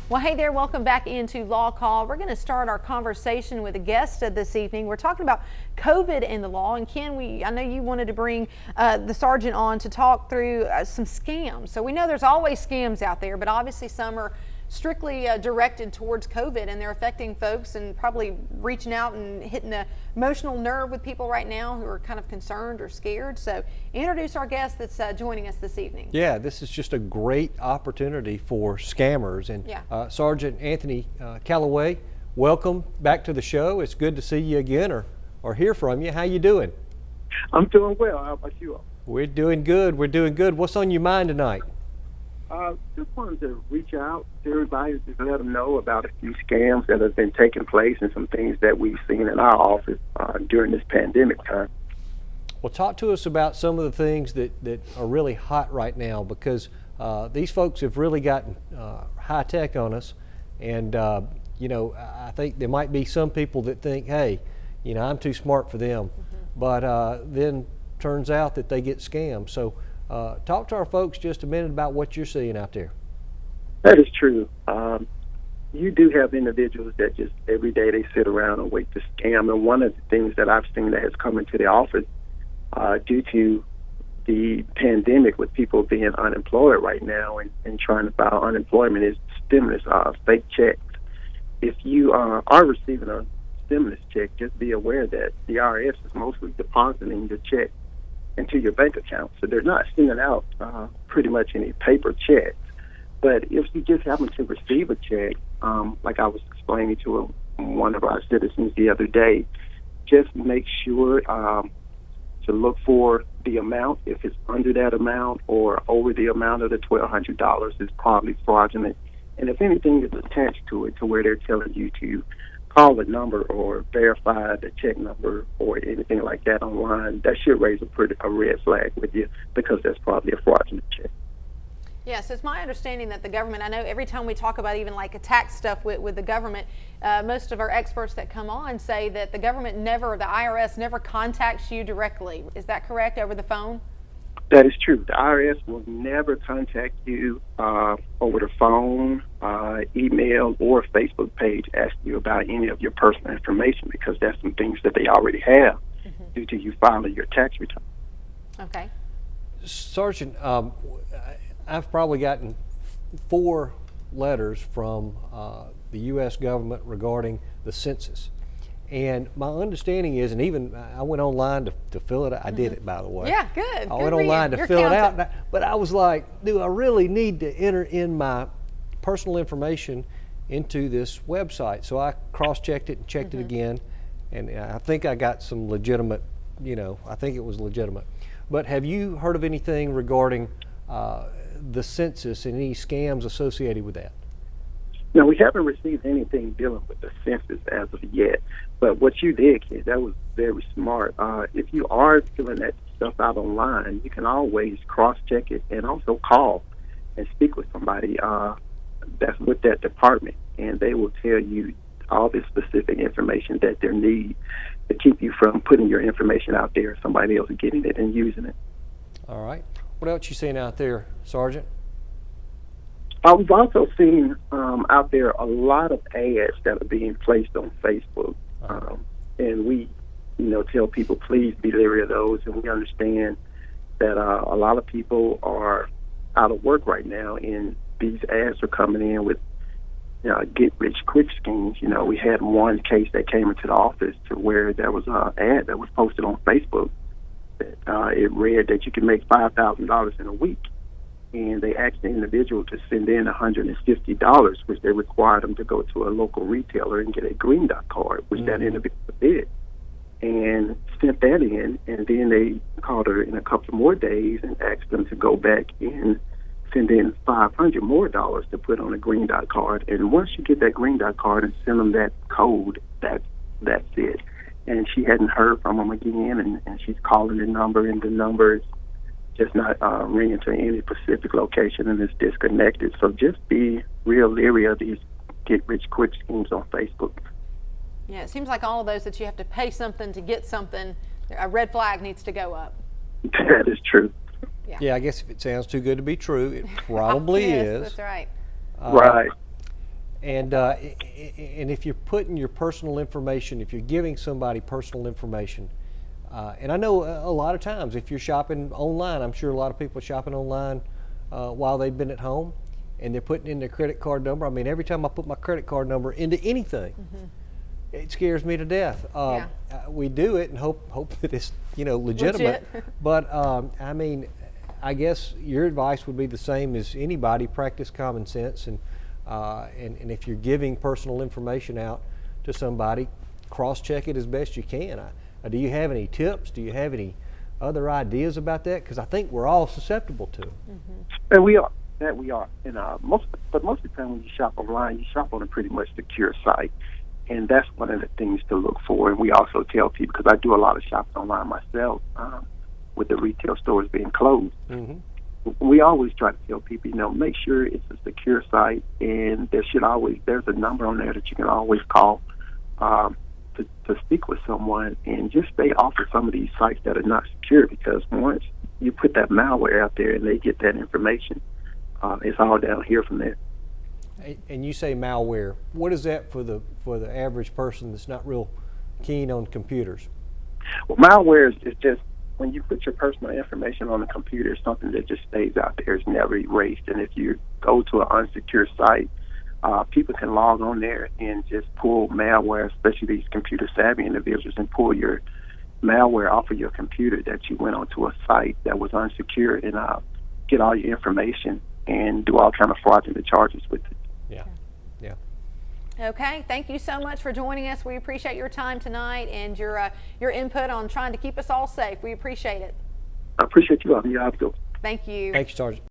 Well, hey there, welcome back into Law Call. We're going to start our conversation with a guest this evening. We're talking about COVID and the law, and I know you wanted to bring the sergeant on to talk through some scams. So we know there's always scams out there, but obviously some are strictly directed towards COVID, and they're affecting folks and probably reaching out and hitting an emotional nerve with people right now who are kind of concerned or scared. So introduce our guest that's joining us this evening. Yeah, this is just a great opportunity for scammers. And Sergeant Anthony Callaway, welcome back to the show. It's good to see you again or hear from you. How you doing? I'm doing well. How about you all? We're doing good. We're doing good. What's on your mind tonight? Just wanted to reach out to everybody to let them know about a few scams that have been taking place and some things that we've seen in our office during this pandemic time. Well, talk to us about some of the things that are really hot right now, because these folks have really gotten high tech on us. And, you know, I think there might be some people that think, hey, you know, I'm too smart for them. But then turns out that they get scammed. So talk to our folks just a minute about what you're seeing out there. That is true. You do have individuals that just every day they sit around and wait to scam. And one of the things that I've seen that has come into the office due to the pandemic, with people being unemployed right now and trying to file unemployment, is stimulus, fake checks. If you are receiving a stimulus check, just be aware that the IRS is mostly depositing the check into your bank account. So they're not sending out pretty much any paper checks. But if you just happen to receive a check, like I was explaining to one of our citizens the other day, just make sure to look for the amount. If it's under that amount or over the amount of the $1,200, it's probably fraudulent. And if anything is attached to it, to where they're telling you to call a number or verify the check number or anything like that online, that should raise a red flag with you, because that's probably a fraudulent check. Yes, it's my understanding that the government, I know every time we talk about even like tax stuff with the government, most of our experts that come on say that the government the IRS never contacts you directly. Is that correct, over the phone? That is true. The IRS will never contact you over the phone, email, or Facebook page asking you about any of your personal information, because that's some things that they already have due to you filing your tax return. Okay. Sergeant, I've probably gotten 4 letters from the U.S. government regarding the census. And my understanding is, and even I went online to fill it out. I did it, by the way. Yeah, good. I went online to fill it out, but I was like, do I really need to enter in my personal information into this website? So I cross-checked it and checked it again, and I think I got some legitimate, I think it was legitimate. But have you heard of anything regarding the census and any scams associated with that? No, we haven't received anything dealing with the census as of yet. But what you did, kid, that was very smart. If you are filling that stuff out online, you can always cross-check it and also call and speak with somebody that's with that department, and they will tell you all the specific information that they need to keep you from putting your information out there, somebody else getting it and using it. All right. What else you seeing out there, Sergeant? We've also seen out there a lot of ads that are being placed on Facebook, and we, tell people please be leery of those. And we understand that a lot of people are out of work right now, and these ads are coming in with get-rich-quick schemes. We had one case that came into the office to where there was an ad that was posted on Facebook. It read that you can make $5,000 in a week. And they asked the individual to send in $150, which they required them to go to a local retailer and get a green dot card, which that individual did, and sent that in. And then they called her in a couple more days and asked them to go back and send in $500 more to put on a green dot card. And once you get that green dot card and send them that code, that's it. And she hadn't heard from them again, and she's calling the number, and the number is just not ringing to any specific location, and it's disconnected. So just be real leery of these get-rich-quick schemes on Facebook. Yeah, it seems like all of those that you have to pay something to get something, a red flag needs to go up. That is true. Yeah, I guess if it sounds too good to be true, it probably yes, is. That's right. Right. And if you're putting your personal information, if you're giving somebody personal information, and I know a lot of times if you're shopping online, I'm sure a lot of people are shopping online while they've been at home, and they're putting in their credit card number. I mean, every time I put my credit card number into anything, it scares me to death. We do it and hope that it's legitimate. But I mean, I guess your advice would be the same as anybody: practice common sense, and if you're giving personal information out to somebody, cross-check it as best you can. Do you have any tips? Do you have any other ideas about that? Because I think we're all susceptible to it. And we are. And most of the time when you shop online, you shop on a pretty much secure site. And that's one of the things to look for. And we also tell people, because I do a lot of shopping online myself, with the retail stores being closed. We always try to tell people, make sure it's a secure site, and there's a number on there that you can always call to speak with someone, and just stay off of some of these sites that are not secure, because once you put that malware out there and they get that information, it's all down here from there. And you say malware. What is that for the average person that's not real keen on computers? Well, malware is just when you put your personal information on a computer, it's something that just stays out there. It's never erased. And if you go to an unsecure site, people can log on there and just pull malware, especially these computer-savvy individuals, and pull your malware off of your computer that you went onto a site that was unsecured, and get all your information and do all kind of fraudulent charges with it. Yeah. Okay, thank you so much for joining us. We appreciate your time tonight and your input on trying to keep us all safe. We appreciate it. I appreciate you. Have a good one. Thank you. Thank you, Sergeant.